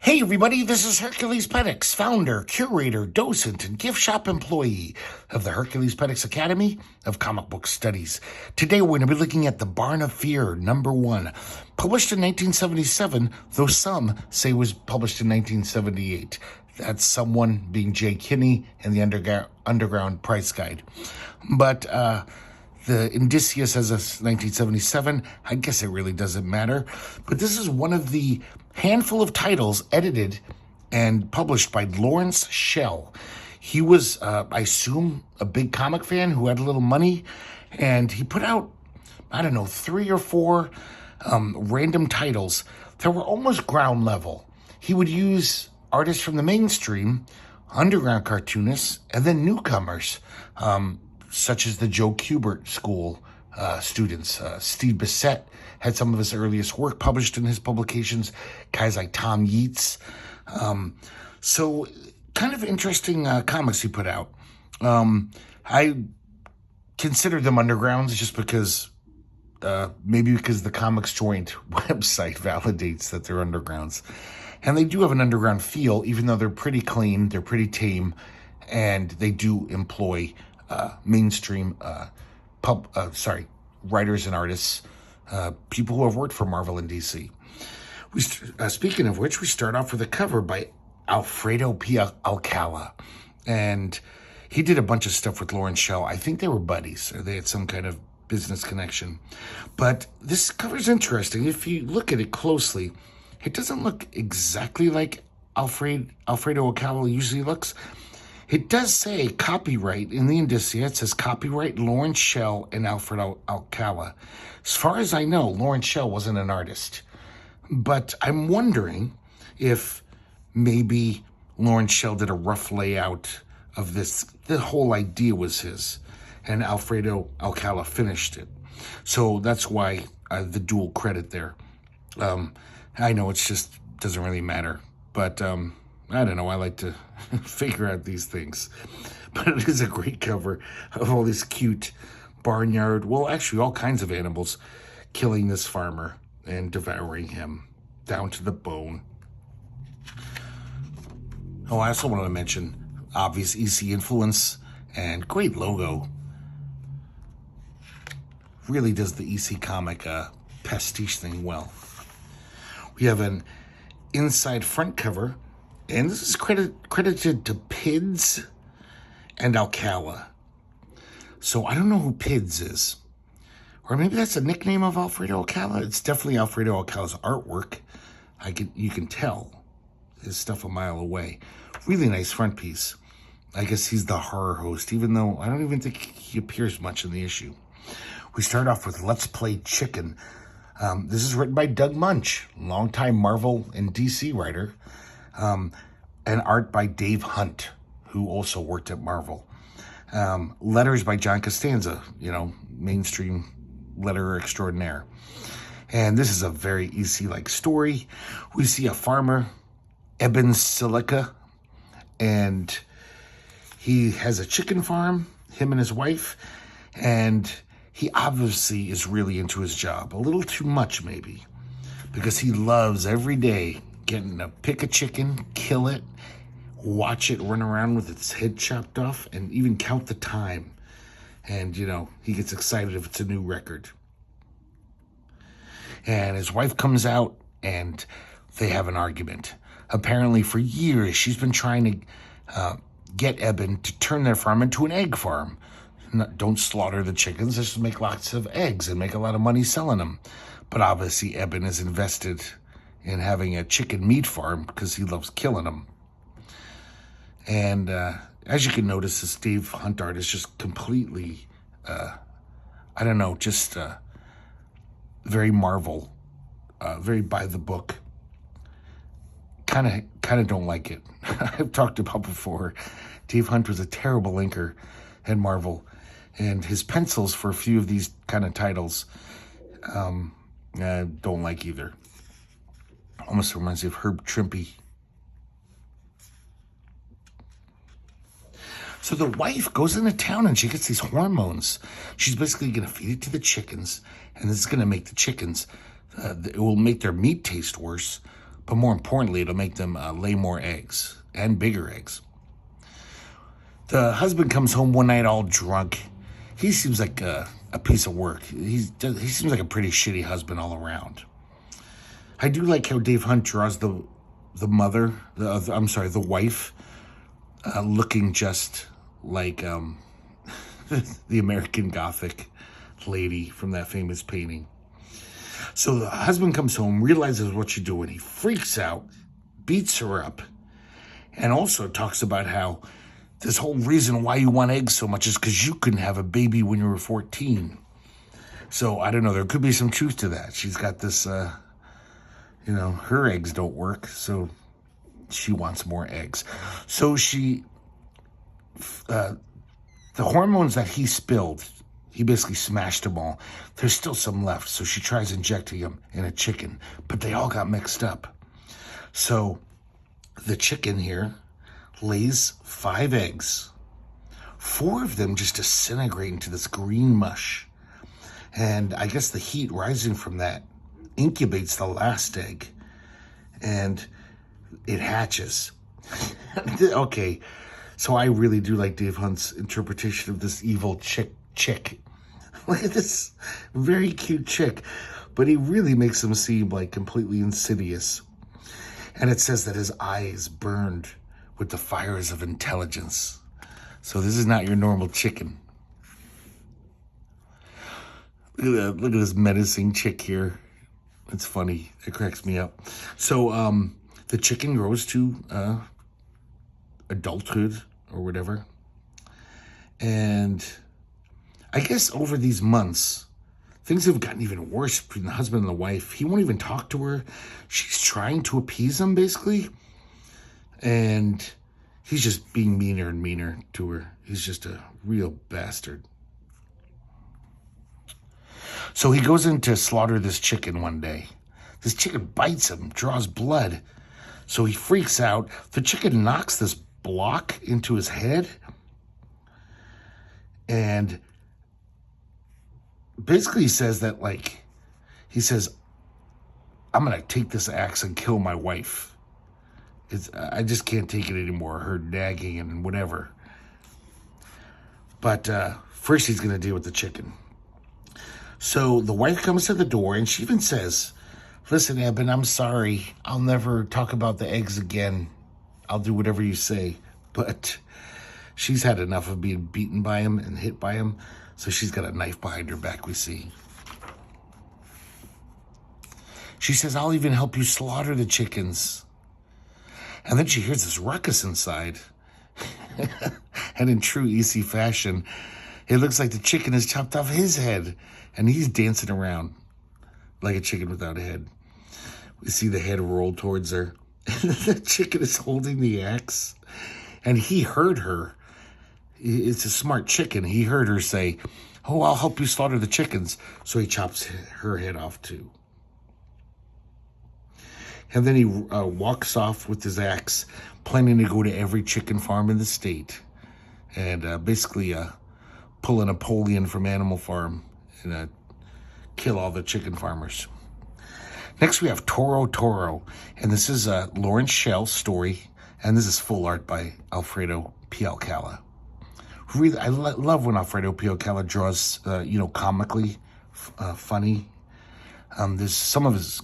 Hey everybody, this is herculespetix, founder, curator, docent, and gift shop employee of the herculespetix Academy of Comic Book Studies. Today we're going to be looking at The Barn of Fear, #1, published in 1977, though some say was published in 1978. That's someone being Jay Kinney and the Underground Price Guide. But the indicia says it's 1977. I guess it really doesn't matter. But this is one of the handful of titles edited and published by Lawrence Schell. He was, I assume, a big comic fan who had a little money, and he put out, 3 or 4 random titles that were almost ground level. He would use artists from the mainstream, underground cartoonists, and then newcomers, such as the Joe Kubert School students. Steve Bissett had some of his earliest work published in his publications, guys like Tom Yeats. So kind of interesting comics he put out. I consider them undergrounds just because, maybe because the Comics Joint website validates that they're undergrounds. And they do have an underground feel, even though they're pretty clean, they're pretty tame, and they do employ mainstream writers and artists, people who have worked for Marvel and DC. Speaking of which, we start off with a cover by Alfred Alcala, and he did a bunch of stuff with Lawrence Schell. I think they were buddies, or they had some kind of business connection. But this cover is interesting. If you look at it closely, it doesn't look exactly like Alfredo Alcala usually looks. It does say copyright in the indicia. It says copyright Lawrence Schell and Alfred Alcala. As far as I know, Lawrence Schell wasn't an artist. But I'm wondering if maybe Lawrence Schell did a rough layout of this. The whole idea was his, and Alfredo Alcala finished it. So that's why the dual credit there. I know it's just doesn't really matter, but I don't know. I like to figure out these things. But it is a great cover of all this cute barnyard, well, actually all kinds of animals, killing this farmer and devouring him down to the bone. Oh, I also want to mention obvious EC influence and great logo. Really does the EC comic pastiche thing well. We have an inside front cover, and this is credited to Pids and Alcala. So I don't know who Pids is. Or maybe that's a nickname of Alfredo Alcala. It's definitely Alfredo Alcala's artwork. You can tell his stuff a mile away. Really nice front piece. I guess he's the horror host, even though I don't even think he appears much in the issue. We start off with Let's Play Chicken. This is written by Doug Munch, longtime Marvel and DC writer, and art by Dave Hunt, who also worked at Marvel. Letters by John Costanza, mainstream letterer extraordinaire. And this is a very EC-like story. We see a farmer, Eben Silica, and he has a chicken farm, him and his wife, and he obviously is really into his job. A little too much, maybe, because he loves every day getting to pick a chicken, kill it, watch it run around with its head chopped off, and even count the time. And, he gets excited if it's a new record. And his wife comes out, and they have an argument. Apparently, for years, she's been trying to get Eben to turn their farm into an egg farm. Don't slaughter the chickens, just make lots of eggs and make a lot of money selling them. But obviously, Eben is invested in having a chicken meat farm because he loves killing them. And as you can notice, this Dave Hunt art is just completely, very Marvel, very by the book. Kind of don't like it. I've talked about before. Dave Hunt was a terrible inker at Marvel, and his pencils for a few of these kind of titles, I don't like either. Almost reminds me of Herb Trimpe. So the wife goes into town and she gets these hormones. She's basically going to feed it to the chickens, and this is going to make the chickens, it will make their meat taste worse, but more importantly, it'll make them lay more eggs and bigger eggs. The husband comes home one night all drunk. He seems like a piece of work. He seems like a pretty shitty husband all around. I do like how Dave Hunt draws the wife, looking just like the American Gothic lady from that famous painting. So the husband comes home, realizes what she's doing. He freaks out, beats her up, and also talks about how this whole reason why you want eggs so much is because you couldn't have a baby when you were 14. So I don't know. There could be some truth to that. She's got this, her eggs don't work, so she wants more eggs. So the hormones that he spilled, he basically smashed them all. There's still some left, so she tries injecting them in a chicken, but they all got mixed up. So the chicken here lays 5 eggs. 4 of them just disintegrate into this green mush. And I guess the heat rising from that incubates the last egg. And it hatches. Okay, so I really do like Dave Hunt's interpretation of this evil chick. Look at this very cute chick. But he really makes him seem like completely insidious. And it says that his eyes burned with the fires of intelligence. So this is not your normal chicken. Look at this menacing chick here. It's funny. It cracks me up. So the chicken grows to adulthood or whatever. And I guess over these months, things have gotten even worse between the husband and the wife. He won't even talk to her. She's trying to appease him, basically. And he's just being meaner and meaner to her. He's just a real bastard. So he goes in to slaughter this chicken one day. This chicken bites him, draws blood. So he freaks out. The chicken knocks this block into his head. And basically says that, I'm going to take this axe and kill my wife. I just can't take it anymore, her nagging and whatever. But first he's going to deal with the chicken. So the wife comes to the door and she even says, "Listen, Eben, I'm sorry. I'll never talk about the eggs again. I'll do whatever you say." But she's had enough of being beaten by him and hit by him. So she's got a knife behind her back, we see. She says, "I'll even help you slaughter the chickens." And then she hears this ruckus inside. And in true EC fashion, it looks like the chicken has chopped off his head. And he's dancing around like a chicken without a head. We see the head roll towards her. The chicken is holding the axe. And he heard her. It's a smart chicken. He heard her say, "Oh, I'll help you slaughter the chickens." So he chops her head off too. And then he walks off with his axe, planning to go to every chicken farm in the state. And basically pull a Napoleon from Animal Farm and kill all the chicken farmers. Next we have Toro Toro. And this is Lawrence Schell's story. And this is full art by Alfredo P. Alcala. Really, I love when Alfredo P. Alcala draws, comically funny. There's some of his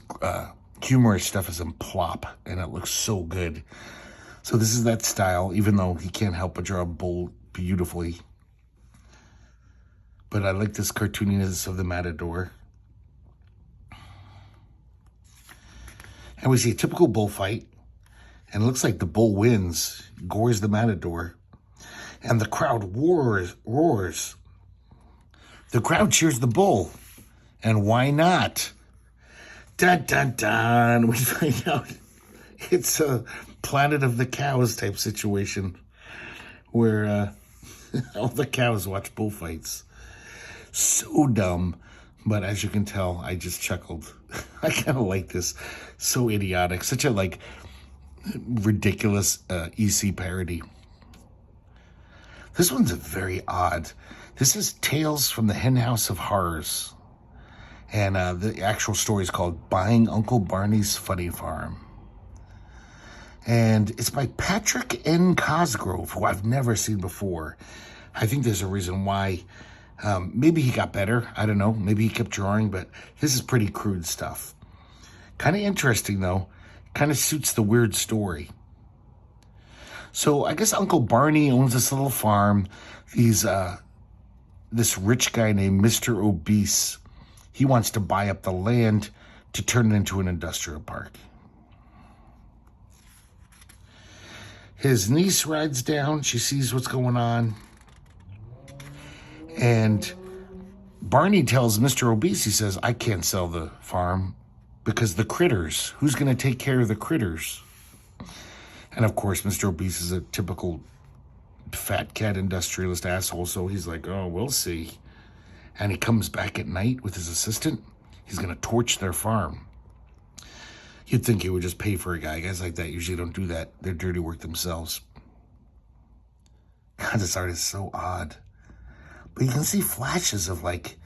humorous stuff is in plop, and it looks so good. So this is that style, even though he can't help but draw a bull beautifully. But I like this cartooniness of the matador. And we see a typical bullfight, and it looks like the bull wins, gores the matador. And the crowd roars. The crowd cheers the bull. And why not? Dun, dun, dun. We find out it's a Planet of the Cows type situation where all the cows watch bullfights. So dumb. But as you can tell, I just chuckled. I kind of like this. So idiotic. Such a, ridiculous EC parody. This one's very odd. This is Tales from the Henhouse of Horrors. And the actual story is called Buying Uncle Barney's Funny Farm. And it's by Patrick N. Cosgrove, who I've never seen before. I think there's a reason why. Maybe he got better. I don't know. Maybe he kept drawing, but this is pretty crude stuff. Kind of interesting, though. Kind of suits the weird story. So I guess Uncle Barney owns this little farm. This rich guy named Mr. Obese, he wants to buy up the land to turn it into an industrial park. His niece rides down. She sees what's going on. And Barney tells Mr. Obese, he says, I can't sell the farm because the critters. Who's going to take care of the critters? And of course, Mr. Obese is a typical fat cat industrialist asshole. So he's like, oh, we'll see. And he comes back at night with his assistant. He's going to torch their farm. You'd think he would just pay for a guy. Guys like that usually don't do that. They're dirty work themselves. God, this art is so odd. But you can see flashes of like,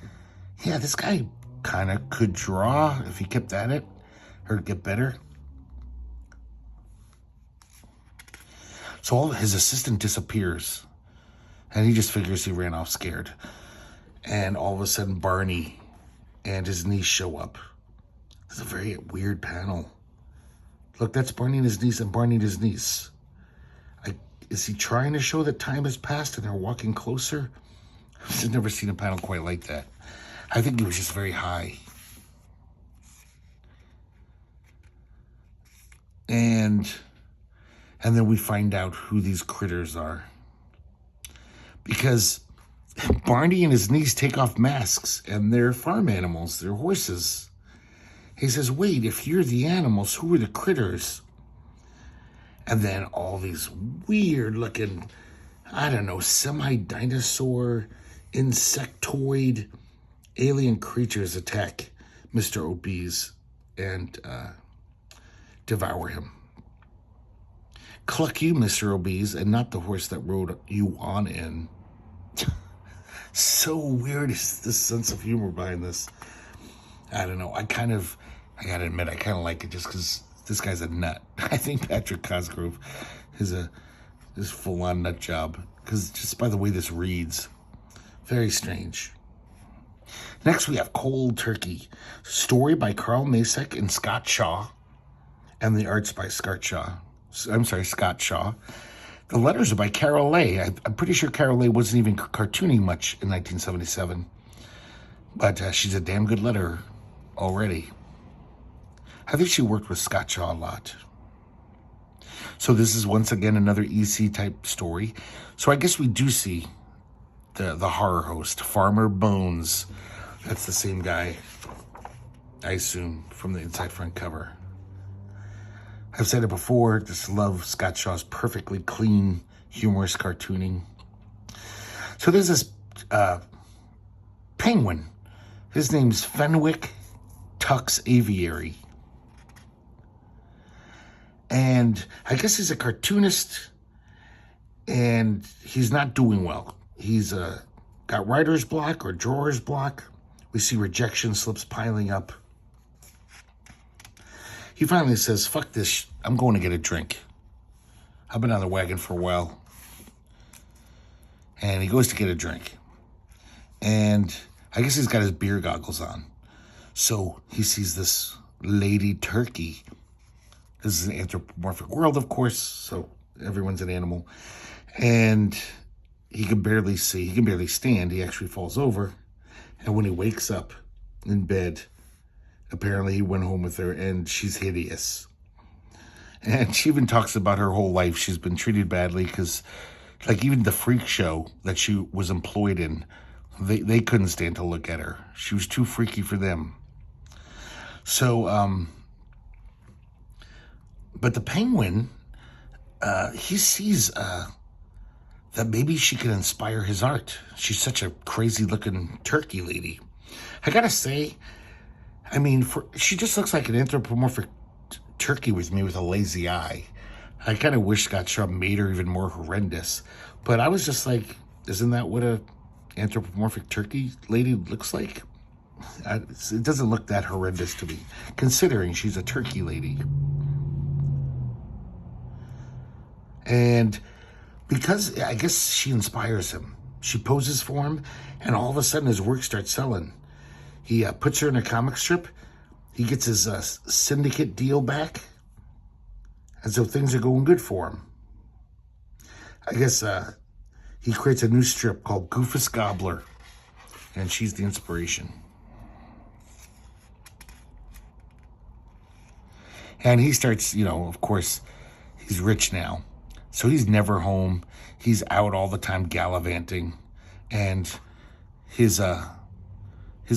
yeah, this guy kind of could draw if he kept at it or get better. So his assistant disappears. And he just figures he ran off scared. And all of a sudden, Barney and his niece show up. It's a very weird panel. Look, that's Barney and his niece and Barney and his niece. Is he trying to show that time has passed and they're walking closer? I've never seen a panel quite like that. I think he was just very high. And then we find out who these critters are. Because Barney and his niece take off masks and they're farm animals, they're horses. He says, wait, if you're the animals, who are the critters? And then all these weird looking, I don't know, semi-dinosaur, insectoid, alien creatures attack Mr. Obese and devour him. Cluck you, Mr. Obese, and not the horse that rode you on in. So weird is this sense of humor behind this. I don't know. I gotta admit, I kind of like it just because this guy's a nut. I think Patrick Cosgrove is full-on nut job. Because just by the way this reads, very strange. Next, we have Cold Turkey. Story by Carl Masek and Scott Shaw. And the arts by Scott Shaw. The letters are by Carol Leigh. I'm pretty sure Carol Leigh wasn't even cartooning much in 1977. But she's a damn good letterer already. I think she worked with Scott Shaw a lot. So this is once again another EC type story. So I guess we do see the horror host, Farmer Bones. That's the same guy, I assume, from the inside front cover. I've said it before, just love Scott Shaw's perfectly clean, humorous cartooning. So there's this penguin. His name's Fenwick Tux Aviary. And I guess he's a cartoonist, and he's not doing well. He's got writer's block or drawer's block. We see rejection slips piling up. He finally says, fuck this, I'm going to get a drink. I've been on the wagon for a while. And he goes to get a drink. And I guess he's got his beer goggles on. So he sees this lady turkey. This is an anthropomorphic world, of course, so everyone's an animal. And he can barely see, he can barely stand. He actually falls over. And when he wakes up in bed, apparently he went home with her, and she's hideous. And she even talks about her whole life. She's been treated badly because, like, even the freak show that she was employed in, they couldn't stand to look at her. She was too freaky for them. So, but the penguin, he sees that maybe she can inspire his art. She's such a crazy-looking turkey lady. I gotta say, I mean, she just looks like an anthropomorphic turkey with me with a lazy eye. I kind of wish Scott Shaw made her even more horrendous. But I was just like, isn't that what a anthropomorphic turkey lady looks like? It doesn't look that horrendous to me, considering she's a turkey lady. And because I guess she inspires him, she poses for him, and all of a sudden his work starts selling. He puts her in a comic strip. He gets his syndicate deal back. And so things are going good for him. I guess he creates a new strip called Goofus Gobbler. And she's the inspiration. And he starts, of course, he's rich now. So he's never home. He's out all the time gallivanting. And his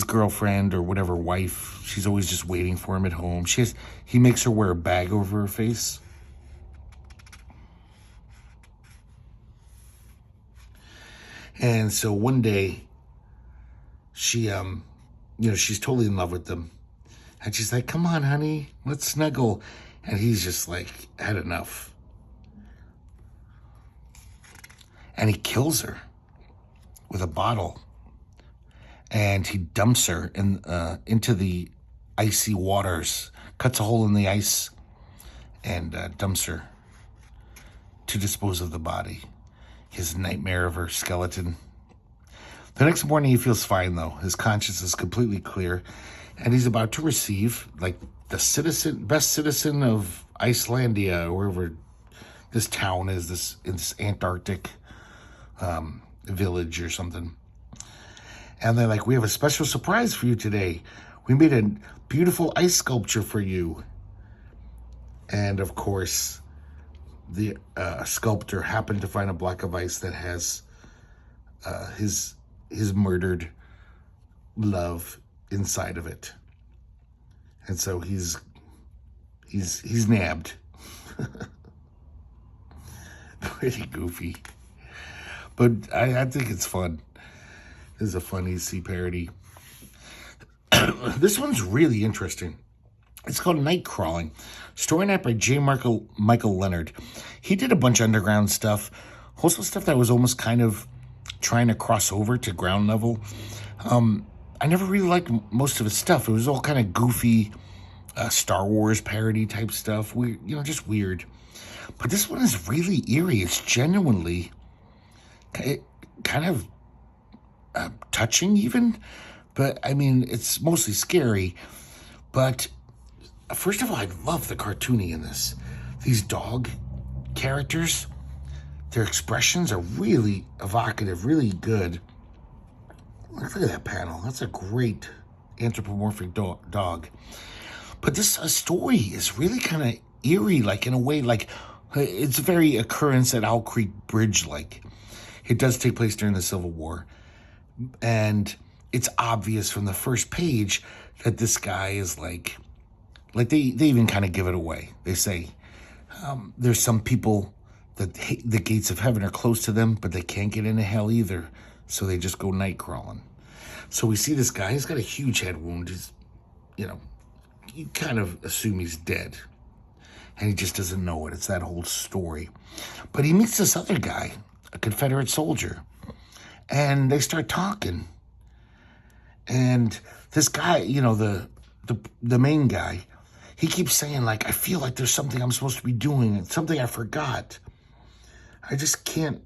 girlfriend or whatever wife, she's always just waiting for him at home. He makes her wear a bag over her face. And so one day, she's totally in love with them. And she's like, come on, honey, let's snuggle. And he's just like, had enough. And he kills her with a bottle. And he dumps her into the icy waters, cuts a hole in the ice, and dumps her to dispose of the body. His nightmare of her skeleton. The next morning he feels fine, though. His conscience is completely clear. And he's about to receive, like, the best citizen of Icelandia, or wherever this town is, this Antarctic village or something. And they're like, we have a special surprise for you today. We made a beautiful ice sculpture for you. And, of course, the sculptor happened to find a block of ice that has his murdered love inside of it. And so he's nabbed. Pretty goofy. But I think it's fun. This is a funny sea parody. This one's really interesting. It's called Night Crawling. Story night by J. Michael Leonard. He did a bunch of underground stuff. Also stuff that was almost kind of trying to cross over to ground level. I never really liked most of his stuff. It was all kind of goofy, Star Wars parody type stuff. Just weird. But this one is really eerie. It's genuinely kind of touching even. But, I mean, it's mostly scary. But, first of all, I love the cartoony in this. These dog characters, their expressions are really evocative, really good. Look at that panel. That's a great anthropomorphic dog. But this story is really kind of eerie, like in a way, like it's very occurrence at Owl Creek Bridge, like. It does take place during the Civil War. And it's obvious from the first page that this guy is like they even kind of give it away. They say there's some people that the gates of heaven are close to them, but they can't get into hell either. So they just go night crawling. So we see this guy. He's got a huge head wound. He's, you kind of assume he's dead. And he just doesn't know it. It's that whole story. But he meets this other guy, a Confederate soldier. And they start talking. And this guy, the main guy, he keeps saying, like, I feel like there's something I'm supposed to be doing. It's something I forgot. I just can't.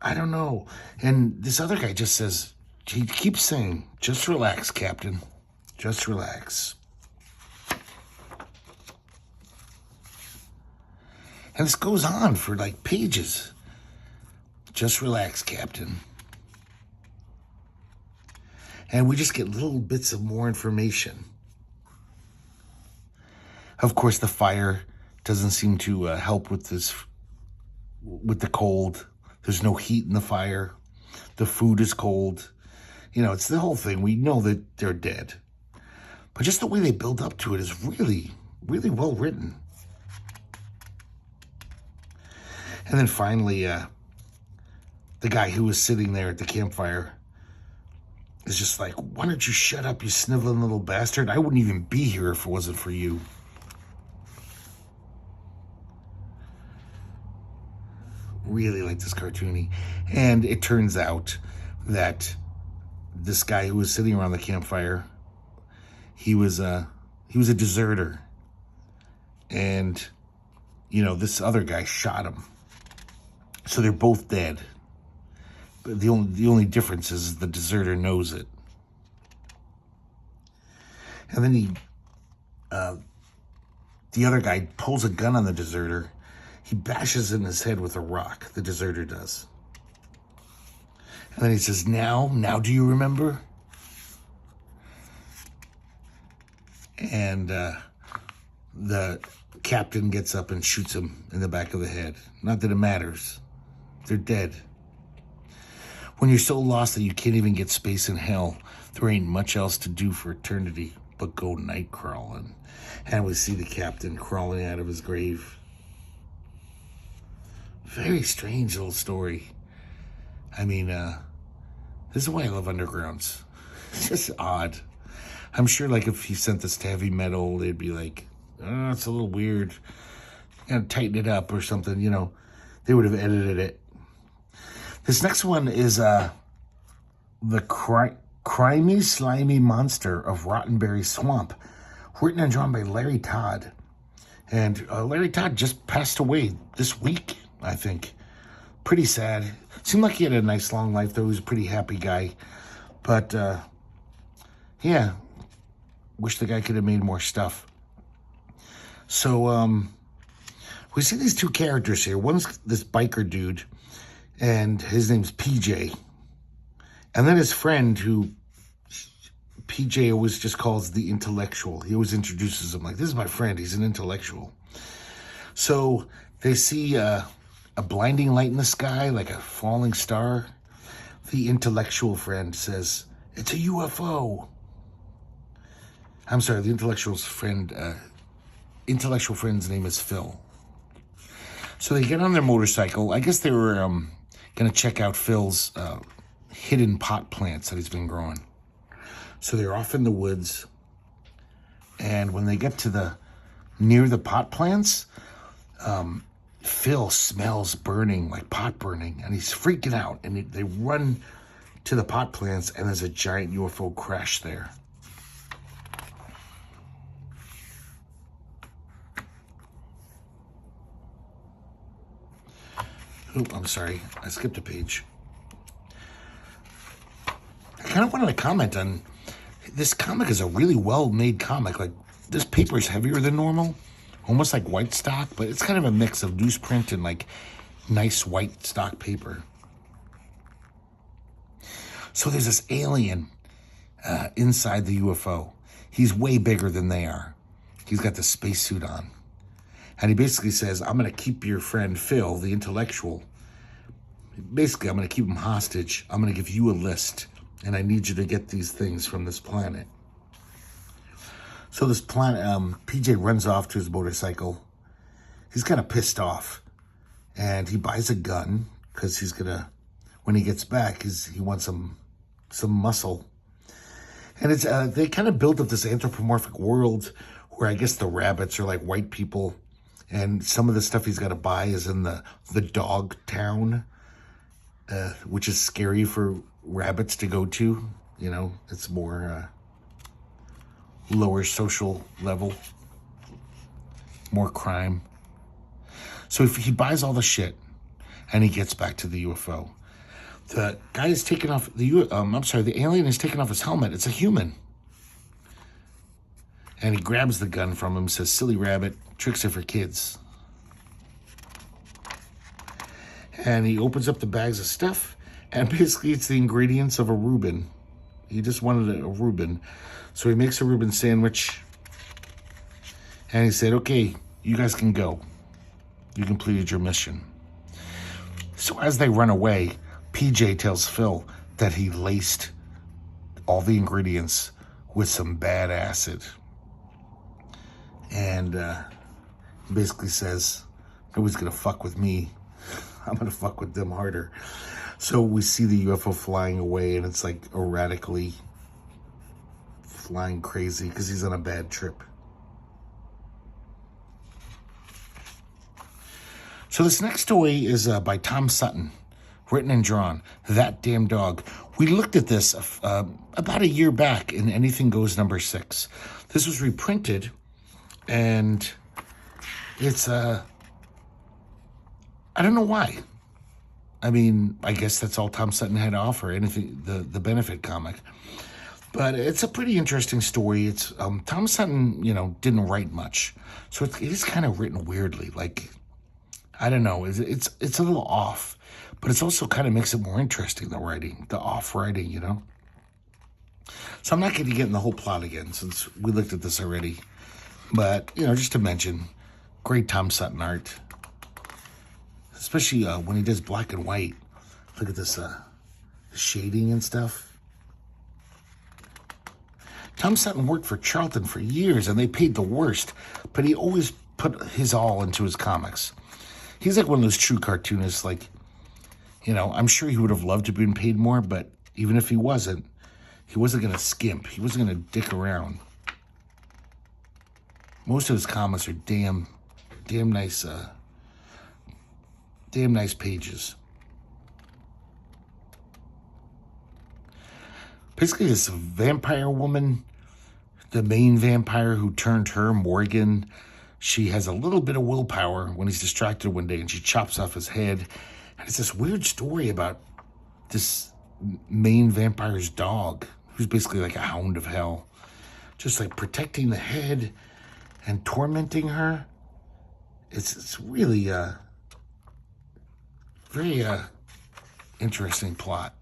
I don't know. And this other guy just says, he keeps saying, just relax, Captain. Just relax. And this goes on for like pages. Just relax, Captain. And we just get little bits of more information. Of course, the fire doesn't seem to help with the cold. There's no heat in the fire. The food is cold. It's the whole thing. We know that they're dead. But just the way they build up to it is really, really well written. And then finally, the guy who was sitting there at the campfire is just like, why don't you shut up, you sniveling little bastard? I wouldn't even be here if it wasn't for you. Really like this cartoony. And it turns out that this guy who was sitting around the campfire, he was a deserter. And, this other guy shot him. So they're both dead. But the only difference is the deserter knows it. And then the other guy pulls a gun on the deserter. He bashes in his head with a rock, the deserter does. And then he says, now do you remember? And the captain gets up and shoots him in the back of the head. Not that it matters. They're dead. When you're so lost that you can't even get space in hell, there ain't much else to do for eternity but go night crawling. And we see the captain crawling out of his grave. Very strange little story. I mean, this is why I love undergrounds. It's just odd. I'm sure, like, if he sent this to heavy metal, they'd be like, oh, it's a little weird. You know, tighten it up or something, you know. They would have edited it. This next one is the Crimey Slimy Monster of Rottenberry Swamp, written and drawn by Larry Todd. And Larry Todd just passed away this week, I think. Pretty sad. Seemed like he had a nice long life, though. He was a pretty happy guy. But, yeah, wish the guy could have made more stuff. So, we see these two characters here. One's this biker dude, and his name's PJ. And then his friend, who PJ always just calls the intellectual. He always introduces him like, this is my friend. He's an intellectual. So they see a blinding light in the sky, like a falling star. The intellectual friend says, it's a UFO. I'm sorry, the intellectual friend's name is Phil. So they get on their motorcycle. I guess they were going to check out Phil's hidden pot plants that he's been growing. So they're off in the woods. And when they get to near the pot plants, Phil smells burning, like pot burning, and he's freaking out. And they run to the pot plants, and there's a giant UFO crash there. Oh, I'm sorry. I skipped a page. I kind of wanted to comment on this comic. Is a really well-made comic. Like, this paper is heavier than normal, almost like white stock, but it's kind of a mix of newsprint and like nice white stock paper. So there's this alien inside the UFO. He's way bigger than they are. He's got the spacesuit on. And he basically says, I'm going to keep your friend Phil, the intellectual. Basically, I'm going to keep him hostage. I'm going to give you a list. And I need you to get these things from this planet. So this planet, PJ runs off to his motorcycle. He's kind of pissed off. And he buys a gun. Because he's going to, when he gets back, he wants some muscle. And it's they kind of built up this anthropomorphic world where I guess the rabbits are like white people. And some of the stuff he's got to buy is in the dog town, which is scary for rabbits to go to. You know, it's more lower social level, more crime. So if he buys all the shit and he gets back to the UFO, the guy is taking off the alien is taking off his helmet. It's a human. And he grabs the gun from him, says, silly rabbit, tricks are for kids. And he opens up the bags of stuff, and basically it's the ingredients of a Reuben. He just wanted a Reuben. So he makes a Reuben sandwich, and he said, okay, you guys can go. You completed your mission. So as they run away, PJ tells Phil that he laced all the ingredients with some bad acid. And he basically says, nobody's going to fuck with me. I'm going to fuck with them harder. So we see the UFO flying away, and it's like erratically flying crazy because he's on a bad trip. So this next story is by Tom Sutton, written and drawn, That Damn Dog. We looked at this about a year back in Anything Goes #6. This was reprinted, and it's, I don't know why. I mean, I guess that's all Tom Sutton had to offer, anything, the benefit comic. But it's a pretty interesting story. It's Tom Sutton, didn't write much, so it is kind of written weirdly. Like, I don't know, it's a little off, but it's also kind of makes it more interesting, the writing, the off writing, So I'm not going to get in the whole plot again since we looked at this already. But, just to mention, great Tom Sutton art. Especially when he does black and white. Look at this shading and stuff. Tom Sutton worked for Charlton for years, and they paid the worst. But he always put his all into his comics. He's like one of those true cartoonists. Like, I'm sure he would have loved to have been paid more, but even if he wasn't going to skimp. He wasn't going to dick around. Most of his comics are damn nice pages. Basically, this vampire woman, the main vampire who turned her, Morgan, she has a little bit of willpower when he's distracted one day, and she chops off his head. And it's this weird story about this main vampire's dog, who's basically like a hound of hell, just like protecting the head and tormenting her. It's really very interesting plot.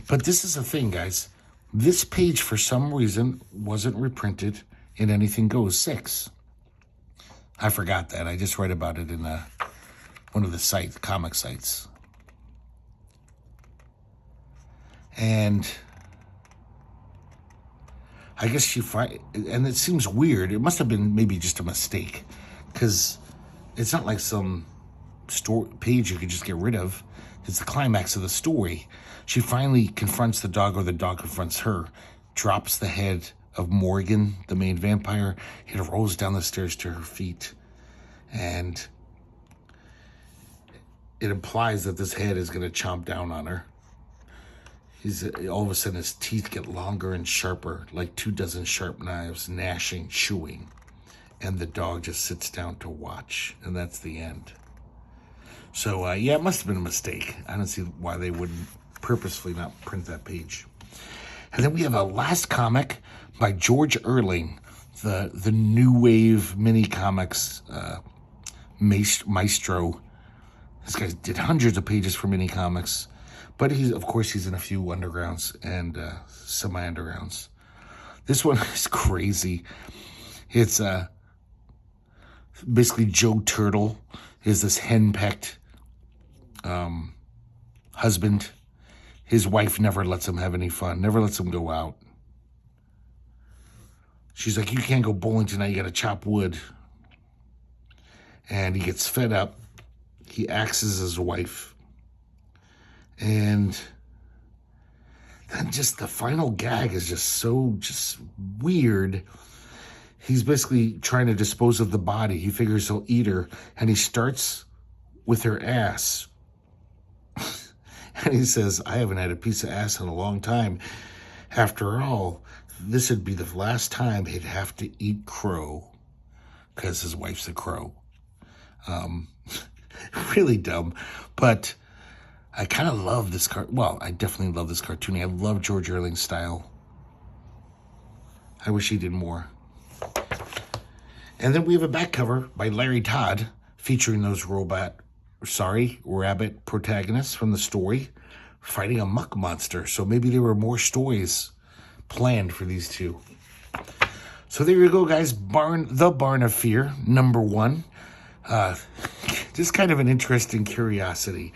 But this is the thing, guys. This page, for some reason, wasn't reprinted in Anything Goes 6. I forgot that. I just read about it in one of the comic sites. And I guess and it seems weird. It must have been maybe just a mistake, because it's not like some page you could just get rid of. It's the climax of the story. She finally confronts the dog, or the dog confronts her, drops the head of Morgan, the main vampire. It rolls down the stairs to her feet, and it implies that this head is going to chomp down on her. All of a sudden, his teeth get longer and sharper, like 24 sharp knives, gnashing, chewing. And the dog just sits down to watch, and that's the end. So, it must have been a mistake. I don't see why they wouldn't purposefully not print that page. And then we have a last comic by George Erling, the new wave mini comics maestro. This guy did hundreds of pages for mini comics. But he's in a few undergrounds and semi-undergrounds. This one is crazy. It's basically Joe Turtle is this henpecked husband. His wife never lets him have any fun, never lets him go out. She's like, you can't go bowling tonight, you gotta chop wood. And he gets fed up. He axes his wife. And then just the final gag is just weird. He's basically trying to dispose of the body. He figures he'll eat her, and he starts with her ass. And he says, I haven't had a piece of ass in a long time. After all, this would be the last time he'd have to eat crow, because his wife's a crow. Really dumb, but I kind of love this I definitely love this cartooning. I love George Erling's style. I wish he did more. And then we have a back cover by Larry Todd featuring those rabbit protagonists from the story fighting a muck monster. So maybe there were more stories planned for these two. So there you go, guys. The Barn of Fear, #1. Just kind of an interesting curiosity.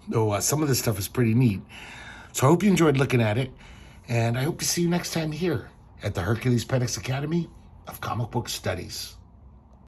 Though some of this stuff is pretty neat. So I hope you enjoyed looking at it. And I hope to see you next time here at the Herculespetix Academy of Comic Book Studies.